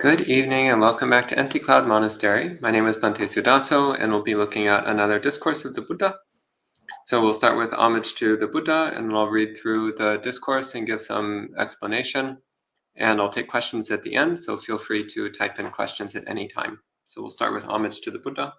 Good evening and welcome back to Empty Cloud Monastery. My name is Bhante Suddhāso and we'll be looking at another discourse of the Buddha. So we'll start with homage to the Buddha and I'll read through the discourse and give some explanation. And I'll take questions at the end, so feel free to type in questions at any time. So we'll start with homage to the Buddha.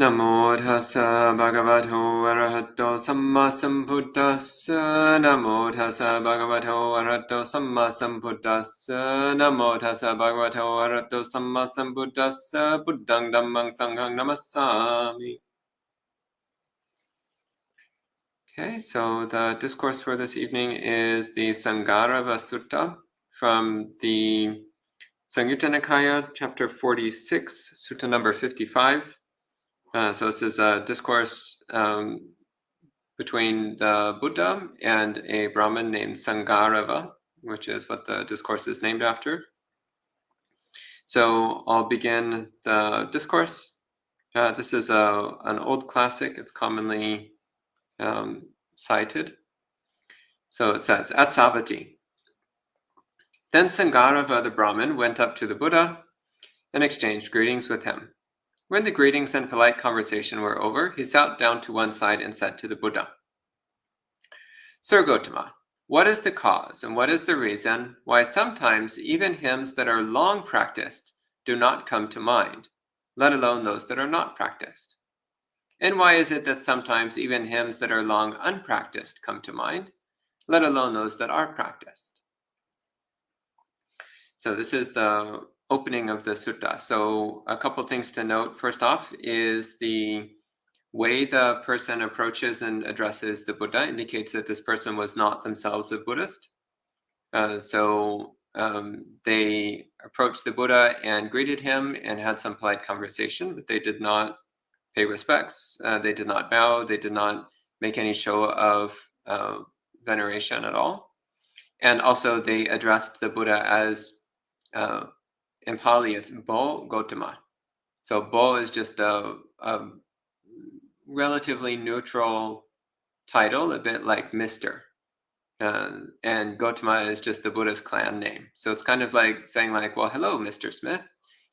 Namo tassa bhagavato arahato samma sambuddhassa. Namo tassa bhagavato arahato samma sambuddhassa. Namo tassa bhagavato arahato samma sambuddhassa. Buddhang dhammang sanghang namassami. Okay, so the discourse for this evening is the Saṅgāravasutta from the Samyutta Nikaya, chapter 46, sutta number 55. So this is a discourse between the Buddha and a Brahmin named Saṅgārava, which is what the discourse is named after. So I'll begin the discourse. This is an old classic. It's commonly cited. So it says, at Savatthi. Then Saṅgārava the Brahmin went up to the Buddha and exchanged greetings with him. When the greetings and polite conversation were over, he sat down to one side and said to the Buddha, Sir Gautama, what is the cause and what is the reason why sometimes even hymns that are long practiced do not come to mind, let alone those that are not practiced? And why is it that sometimes even hymns that are long unpracticed come to mind, let alone those that are practiced? So this is the opening of the sutta. So a couple things to note. First off is the way the person approaches and addresses the Buddha indicates that this person was not themselves a Buddhist. They approached the Buddha and greeted him and had some polite conversation, but they did not pay respects. They did not bow. They did not make any show of veneration at all. And also they addressed the Buddha as in Pali, it's Bo Gautama. So Bo is just a relatively neutral title, a bit like Mr. And Gautama is just the Buddha's clan name. So it's kind of like saying like, well, hello, Mr. Smith.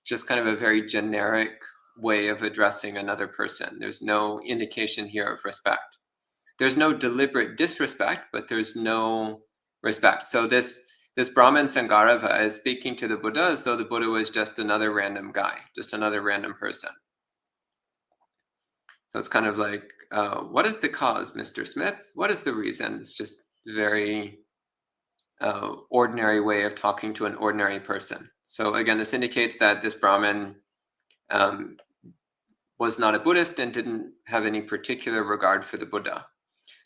Just kind of a very generic way of addressing another person. There's no indication here of respect. There's no deliberate disrespect, but there's no respect. So this Brahmin Saṅgārava is speaking to the Buddha as though the Buddha was just another random guy, just another random person. So it's kind of like, what is the cause, Mr. Smith? What is the reason? It's just a very ordinary way of talking to an ordinary person. So again, this indicates that this Brahmin was not a Buddhist and didn't have any particular regard for the Buddha.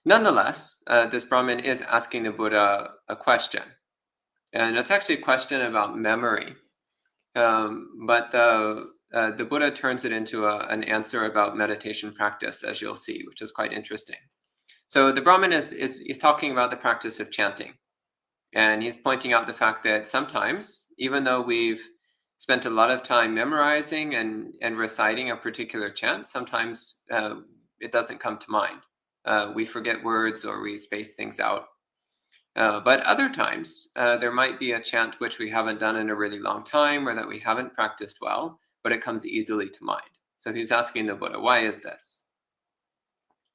Nonetheless, this Brahmin is asking the Buddha a question. And it's actually a question about memory. But the Buddha turns it into an answer about meditation practice, as you'll see, which is quite interesting. So the Brahmin is talking about the practice of chanting. And he's pointing out the fact that sometimes, even though we've spent a lot of time memorizing and reciting a particular chant, sometimes it doesn't come to mind. We forget words or we space things out. But other times, there might be a chant which we haven't done in a really long time or that we haven't practiced well, but it comes easily to mind. So he's asking the Buddha, why is this?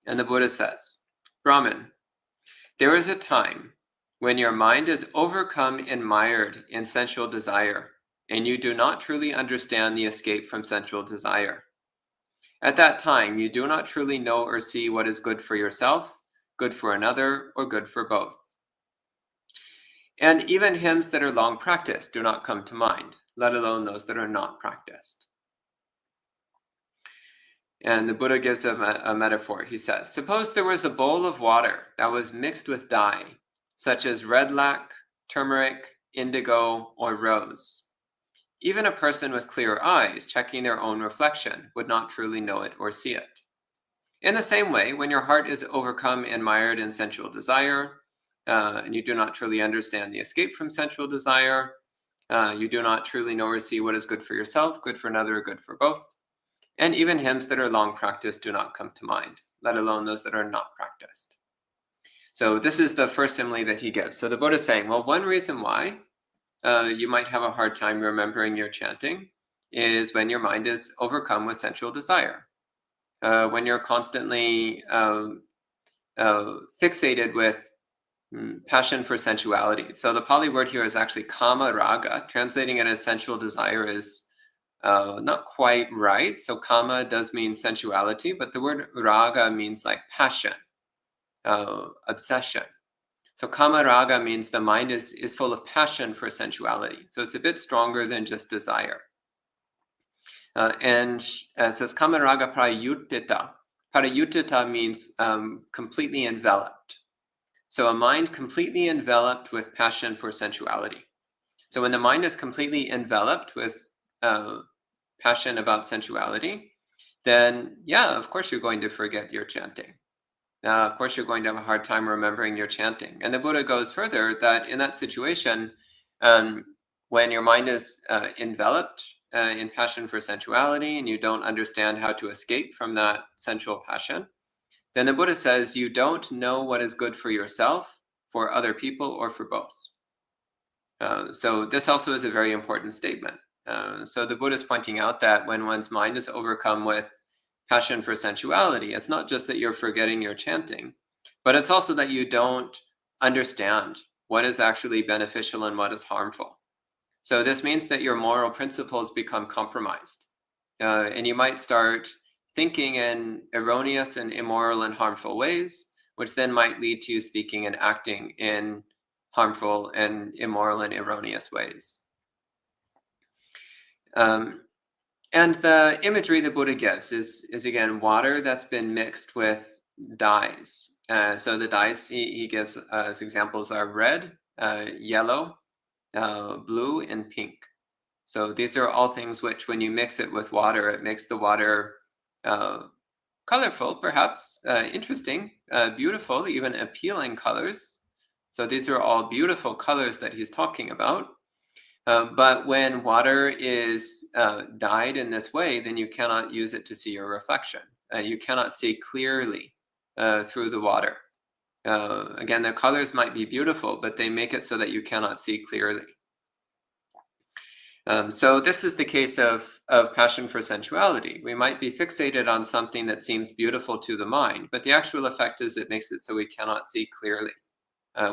And the Buddha says, Brahmin, there is a time when your mind is overcome and mired in sensual desire, and you do not truly understand the escape from sensual desire. At that time, you do not truly know or see what is good for yourself, good for another, or good for both. And even hymns that are long practiced do not come to mind, let alone those that are not practiced. And the Buddha gives a metaphor. He says, suppose there was a bowl of water that was mixed with dye, such as red lac, turmeric, indigo, or rose. Even a person with clear eyes, checking their own reflection, would not truly know it or see it. In the same way, when your heart is overcome and mired in sensual desire, and you do not truly understand the escape from sensual desire, you do not truly know or see what is good for yourself, good for another, or good for both. And even hymns that are long practiced do not come to mind, let alone those that are not practiced. So this is the first simile that he gives. So the Buddha is saying, well, one reason why you might have a hard time remembering your chanting is when your mind is overcome with sensual desire. When you're constantly fixated with passion for sensuality. So the Pali word here is actually kama raga. Translating it as sensual desire is not quite right. So kama does mean sensuality, but the word raga means like passion, obsession. So kama raga means the mind is full of passion for sensuality. So it's a bit stronger than just desire. And it says kama raga parayuttita. Parayuttita means completely enveloped. So a mind completely enveloped with passion for sensuality. So when the mind is completely enveloped with passion about sensuality, then yeah, of course you're going to forget your chanting. Of course you're going to have a hard time remembering your chanting. And the Buddha goes further that in that situation, when your mind is enveloped in passion for sensuality and you don't understand how to escape from that sensual passion, then the Buddha says you don't know what is good for yourself, for other people, or for both. So this also is a very important statement. So the Buddha is pointing out that when one's mind is overcome with passion for sensuality, it's not just that you're forgetting your chanting, but it's also that you don't understand what is actually beneficial and what is harmful. So this means that your moral principles become compromised. And you might start thinking in erroneous and immoral and harmful ways, which then might lead to you speaking and acting in harmful and immoral and erroneous ways. And the imagery the Buddha gives is again water that's been mixed with dyes. So the dyes he gives as examples are red, yellow, blue, and pink. So these are all things which, when you mix it with water, it makes the water colorful, perhaps, interesting, beautiful, even appealing colors. So these are all beautiful colors that he's talking about. But when water is dyed in this way, then you cannot use it to see your reflection. You cannot see clearly through the water. Again, the colors might be beautiful, but they make it so that you cannot see clearly. So this is the case of passion for sensuality. We might be fixated on something that seems beautiful to the mind, but the actual effect is it makes it so we cannot see clearly.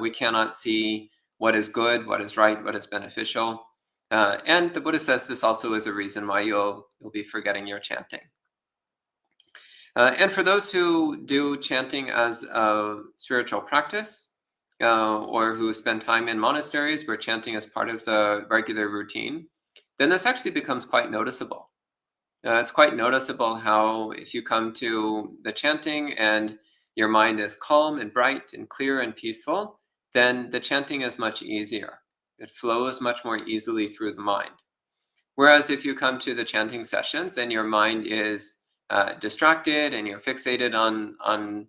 We cannot see what is good, what is right, what is beneficial. And the Buddha says this also is a reason why you'll be forgetting your chanting. And for those who do chanting as a spiritual practice, or who spend time in monasteries where chanting is part of the regular routine, then this actually becomes quite noticeable. It's quite noticeable how if you come to the chanting and your mind is calm and bright and clear and peaceful, then the chanting is much easier. It flows much more easily through the mind. Whereas if you come to the chanting sessions and your mind is distracted and you're fixated on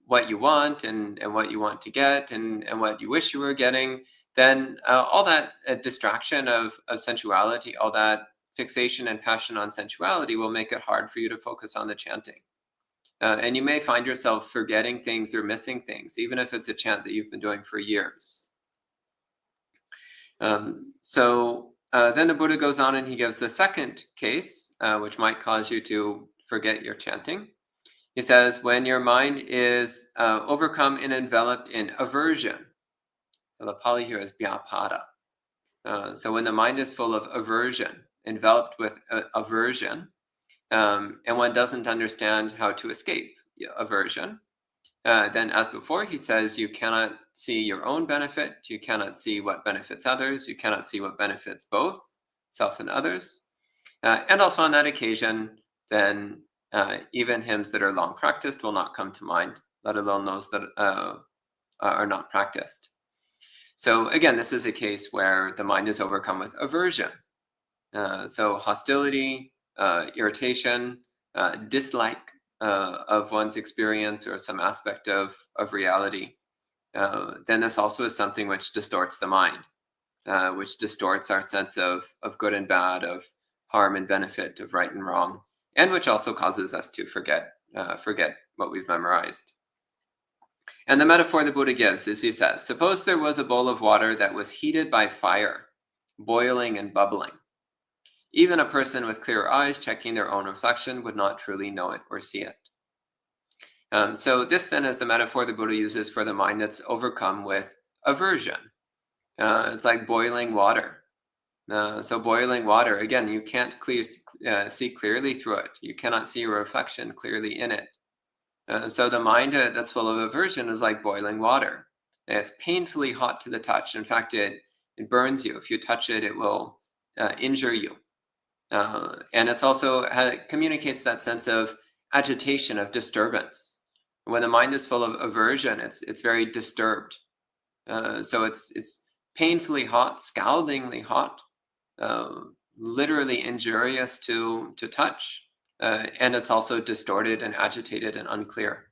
what you want and what you want to get and what you wish you were getting, then all that distraction of sensuality, all that fixation and passion on sensuality will make it hard for you to focus on the chanting. And you may find yourself forgetting things or missing things, even if it's a chant that you've been doing for years. So then the Buddha goes on and he gives the second case, which might cause you to forget your chanting. He says, when your mind is overcome and enveloped in aversion. So the Pali here is vyapada. So when the mind is full of aversion, enveloped with aversion, and one doesn't understand how to escape aversion, then as before, he says you cannot see your own benefit, you cannot see what benefits others, you cannot see what benefits both, self and others. And also on that occasion, then even hymns that are long practiced will not come to mind, let alone those that are not practiced. So again, this is a case where the mind is overcome with aversion. So hostility, irritation, dislike of one's experience or some aspect of reality. Then this also is something which distorts the mind, which distorts our sense of good and bad, of harm and benefit, of right and wrong, and which also causes us to forget what we've memorized. And the metaphor the Buddha gives is, he says, suppose there was a bowl of water that was heated by fire, boiling and bubbling. Even a person with clear eyes checking their own reflection would not truly know it or see it. So this then is the metaphor the Buddha uses for the mind that's overcome with aversion. It's like boiling water. So boiling water, again, you can't see clearly through it. You cannot see a reflection clearly in it. So the mind that's full of aversion is like boiling water. It's painfully hot to the touch. In fact, it burns you. If you touch it, it will injure you. And it's also communicates that sense of agitation, of disturbance. When the mind is full of aversion, it's very disturbed. So it's painfully hot, scaldingly hot, literally injurious to touch, and it's also distorted and agitated and unclear.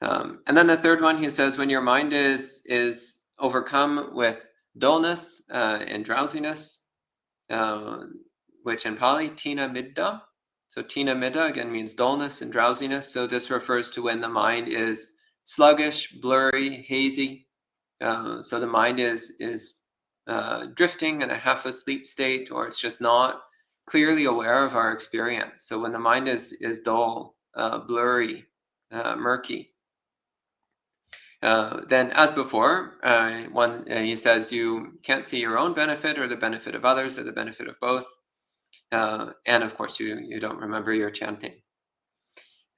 And then the third one, he says, when your mind is overcome with dullness and drowsiness, which in Pali, tina midda. So tina midda again means dullness and drowsiness. So this refers to when the mind is sluggish, blurry, hazy. So the mind is drifting in a half asleep state, or it's just not clearly aware of our experience. So when the mind is dull, blurry, murky, then as before, he says you can't see your own benefit or the benefit of others or the benefit of both. And of course, you don't remember your chanting.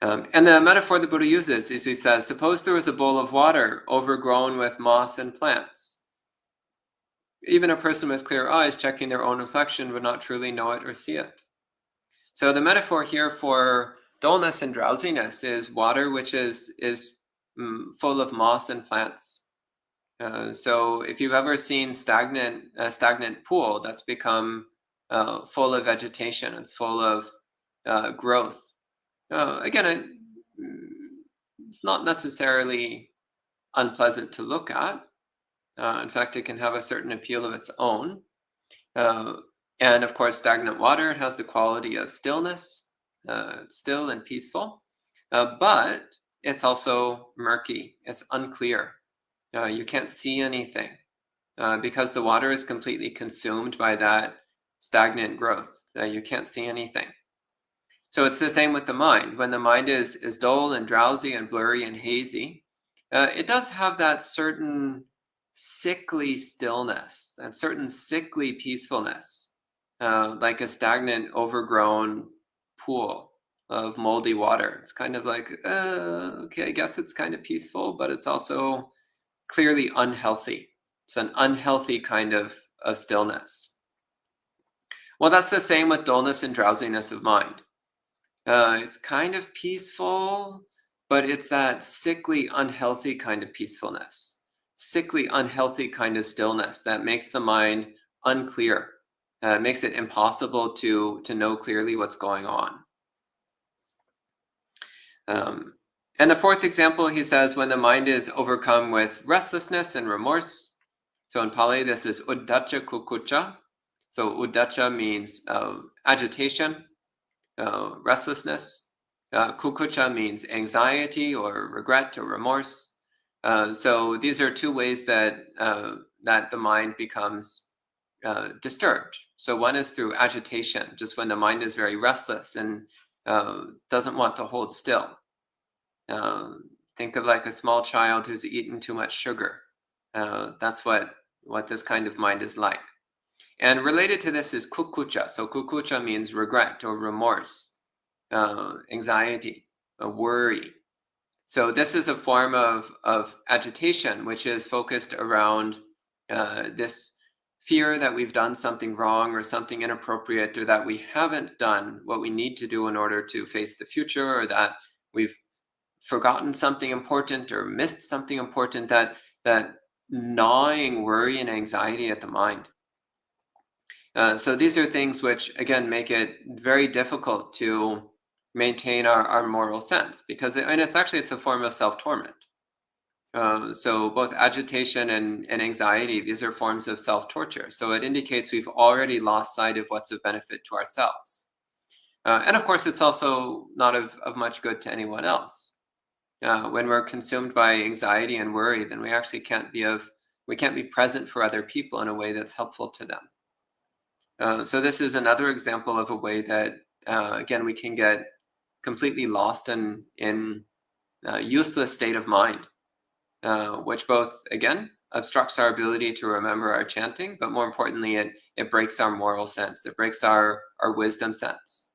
And the metaphor the Buddha uses is, he says, suppose there was a bowl of water overgrown with moss and plants. Even a person with clear eyes checking their own reflection would not truly know it or see it. So the metaphor here for dullness and drowsiness is water which is full of moss and plants. So if you've ever seen a stagnant pool that's become full of vegetation, it's full of growth. Again, it's not necessarily unpleasant to look at. In fact, it can have a certain appeal of its own. And of course, stagnant water, it has the quality of stillness. It's still and peaceful, but it's also murky. It's unclear. You can't see anything because the water is completely consumed by that stagnant growth. You can't see anything. So it's the same with the mind. When the mind is dull and drowsy and blurry and hazy, it does have that certain sickly stillness, that certain sickly peacefulness, like a stagnant, overgrown pool of moldy water. It's kind of like, okay, I guess it's kind of peaceful, but it's also clearly unhealthy. It's an unhealthy kind of stillness. Well, that's the same with dullness and drowsiness of mind. It's kind of peaceful, but it's that sickly, unhealthy kind of peacefulness, sickly, unhealthy kind of stillness that makes the mind unclear, makes it impossible to know clearly what's going on. And the fourth example, he says, when the mind is overcome with restlessness and remorse. So in Pali, this is uddacha kukucha. So uddacha means agitation, restlessness. Kukucha means anxiety or regret or remorse. So these are two ways that the mind becomes disturbed. So one is through agitation, just when the mind is very restless and doesn't want to hold still. Think of like a small child who's eaten too much sugar. That's what this kind of mind is like. And related to this is kukucha. So kukucha means regret or remorse, anxiety, worry. So this is a form of agitation, which is focused around this fear that we've done something wrong or something inappropriate, or that we haven't done what we need to do in order to face the future, or that we've forgotten something important or missed something important, that gnawing worry and anxiety at the mind. So these are things which, again, make it very difficult to maintain our moral sense, because it's a form of self-torment. So both agitation and anxiety, these are forms of self-torture. So it indicates we've already lost sight of what's of benefit to ourselves. And of course, it's also not of much good to anyone else. When we're consumed by anxiety and worry, then we actually can't be present for other people in a way that's helpful to them. So this is another example of a way that, again, we can get completely lost in useless state of mind, which both, again, obstructs our ability to remember our chanting, but more importantly, it breaks our moral sense. It breaks our wisdom sense.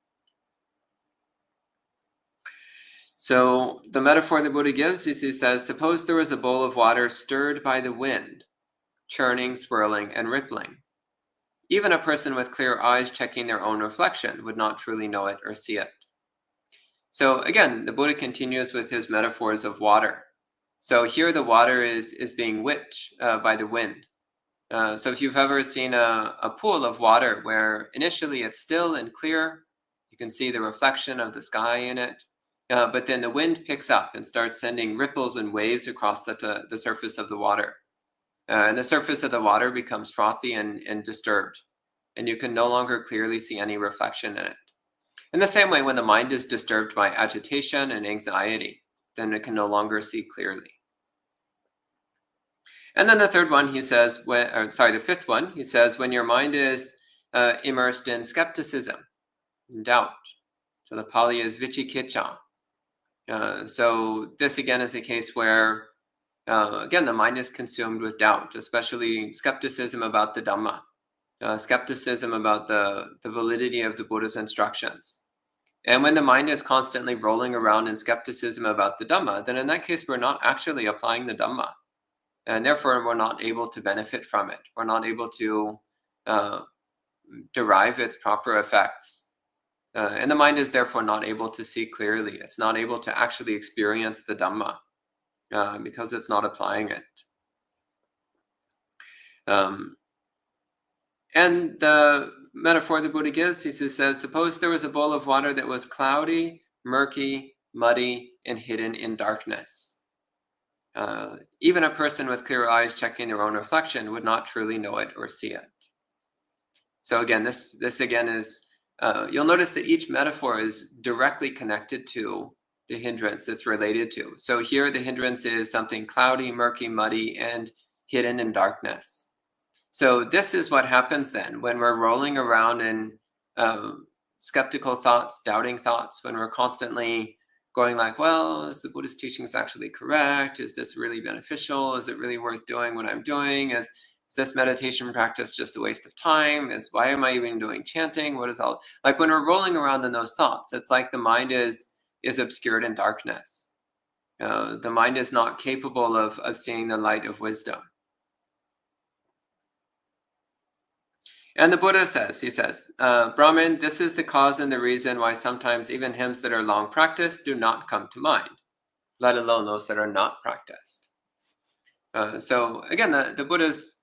So the metaphor the Buddha gives is, he says, suppose there was a bowl of water stirred by the wind, churning, swirling, and rippling. Even a person with clear eyes checking their own reflection would not truly know it or see it. So again, the Buddha continues with his metaphors of water. So here the water is being whipped by the wind. So if you've ever seen a pool of water where initially it's still and clear, you can see the reflection of the sky in it, but then the wind picks up and starts sending ripples and waves across the surface of the water. And the surface of the water becomes frothy and disturbed, and you can no longer clearly see any reflection in it. In the same way, when the mind is disturbed by agitation and anxiety, then it can no longer see clearly. And then the third one, he says, the fifth one, he says, when your mind is immersed in skepticism, in doubt. So the Pali is vicikicca. So this again is a case where, again, the mind is consumed with doubt, especially skepticism about the Dhamma, skepticism about the validity of the Buddha's instructions. And when the mind is constantly rolling around in skepticism about the Dhamma, then in that case, we're not actually applying the Dhamma. And therefore, we're not able to benefit from it. We're not able to derive its proper effects. And the mind is therefore not able to see clearly. It's not able to actually experience the Dhamma because it's not applying it. And the metaphor the Buddha gives, he says, suppose there was a bowl of water that was cloudy, murky, muddy, and hidden in darkness. Even a person with clear eyes checking their own reflection would not truly know it or see it. So again, this again is, you'll notice that each metaphor is directly connected to the hindrance it's related to. So here the hindrance is something cloudy, murky, muddy, and hidden in darkness. So this is what happens then when we're rolling around in skeptical thoughts, doubting thoughts, when we're constantly going like, well, is the Buddhist teachings actually correct? Is this really beneficial? Is it really worth doing what I'm doing? Is this meditation practice just a waste of time? Why am I even doing chanting? What is all, like when we're rolling around in those thoughts, it's like the mind is obscured in darkness. The mind is not capable of seeing the light of wisdom. And the Buddha says, he says, Brahmin, this is the cause and the reason why sometimes even hymns that are long practiced do not come to mind, let alone those that are not practiced. So again, the Buddha's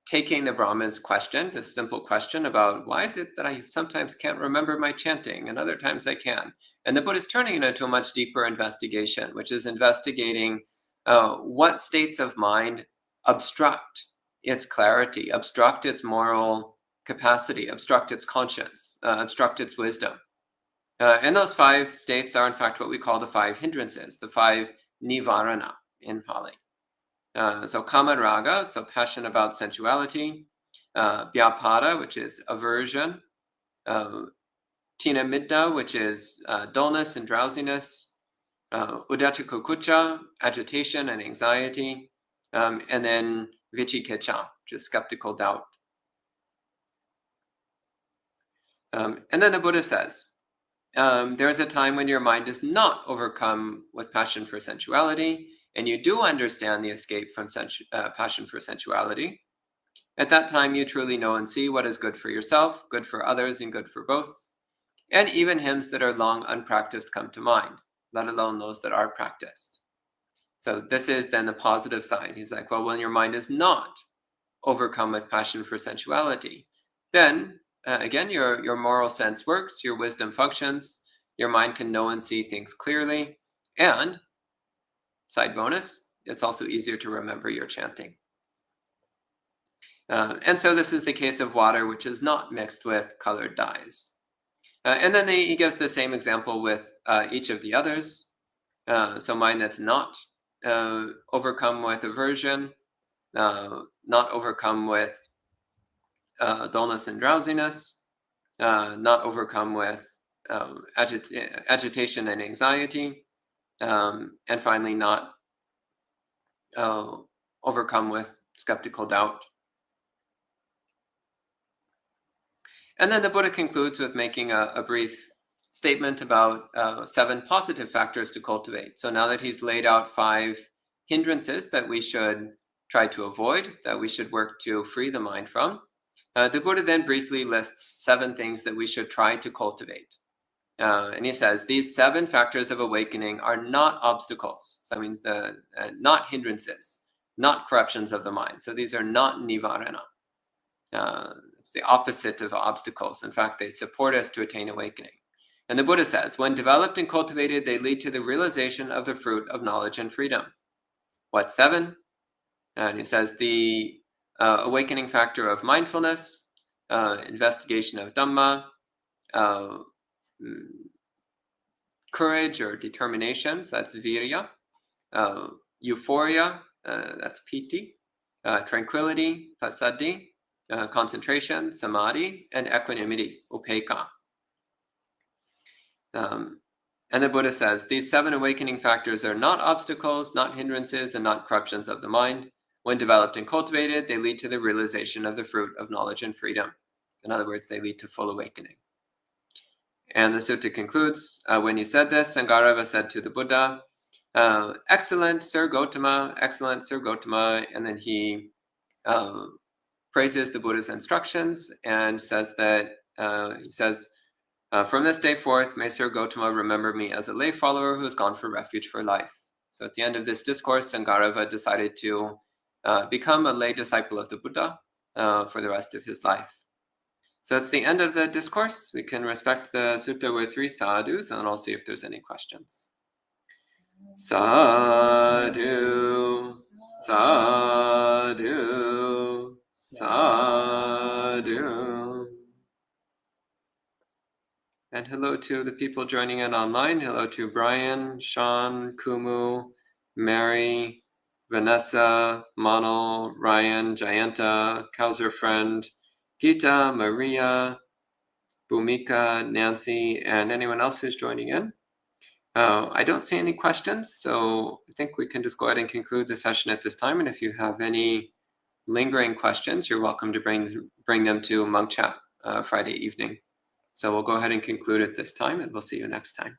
taking the Brahmin's question, this simple question about why is it that I sometimes can't remember my chanting and other times I can? And the Buddha's turning it into a much deeper investigation, which is investigating what states of mind obstruct its clarity, obstruct its moral capacity, obstruct its conscience, obstruct its wisdom. And those 5 states are in fact what we call the 5 hindrances, the 5 nivarana in Pali. So kama raga, so passion about sensuality, vyapada, which is aversion, tina midda, which is dullness and drowsiness, uddhacca kukucca, agitation and anxiety, and then vicikicca, which is skeptical doubt. And then the Buddha says, there's a time when your mind is not overcome with passion for sensuality, and you do understand the escape from passion for sensuality. At that time, you truly know and see what is good for yourself, good for others, and good for both. And even hymns that are long unpracticed come to mind, let alone those that are practiced. So this is then the positive side. He's like, well, when your mind is not overcome with passion for sensuality, then again, your moral sense works, your wisdom functions, your mind can know and see things clearly, and side bonus, it's also easier to remember your chanting. And so this is the case of water, which is not mixed with colored dyes. And then he gives the same example with each of the others. So mind that's not overcome with aversion, not overcome with dullness and drowsiness, not overcome with agitation and anxiety, and finally not overcome with skeptical doubt. And then the Buddha concludes with making a brief statement about 7 positive factors to cultivate. So now that he's laid out 5 hindrances that we should try to avoid, that we should work to free the mind from, the Buddha then briefly lists 7 things that we should try to cultivate. And he says, these 7 factors of awakening are not obstacles. So that means not hindrances, not corruptions of the mind. So these are not nivarana. It's the opposite of obstacles. In fact, they support us to attain awakening. And the Buddha says, when developed and cultivated, they lead to the realization of the fruit of knowledge and freedom. What 7? And he says the awakening factor of mindfulness, investigation of Dhamma, courage or determination, so that's virya, euphoria, that's piti, tranquility, passaddhi, concentration, samadhi, and equanimity, upekkha. And the Buddha says, these 7 awakening factors are not obstacles, not hindrances, and not corruptions of the mind. When developed and cultivated, they lead to the realization of the fruit of knowledge and freedom. In other words, they lead to full awakening. And the sutta concludes, when he said this, Saṅgārava said to the Buddha, excellent, Sir Gautama, excellent, Sir Gautama. And then he praises the Buddha's instructions and says that, from this day forth, may Sir Gautama remember me as a lay follower who has gone for refuge for life. So at the end of this discourse, Saṅgārava decided to become a lay disciple of the Buddha for the rest of his life. So that's the end of the discourse. We can respect the sutta with 3 sadhus, and I'll see if there's any questions. Sadhu, sadhu, sadhu. And hello to the people joining in online. Hello to Brian, Sean, Kumu, Mary, Vanessa, Manal, Ryan, Jayanta, Kauser Friend, Gita, Maria, Bhumika, Nancy, and anyone else who's joining in. I don't see any questions, so I think we can just go ahead and conclude the session at this time. And if you have any lingering questions, you're welcome to bring them to Monk Chat Friday evening. So we'll go ahead and conclude at this time, and we'll see you next time.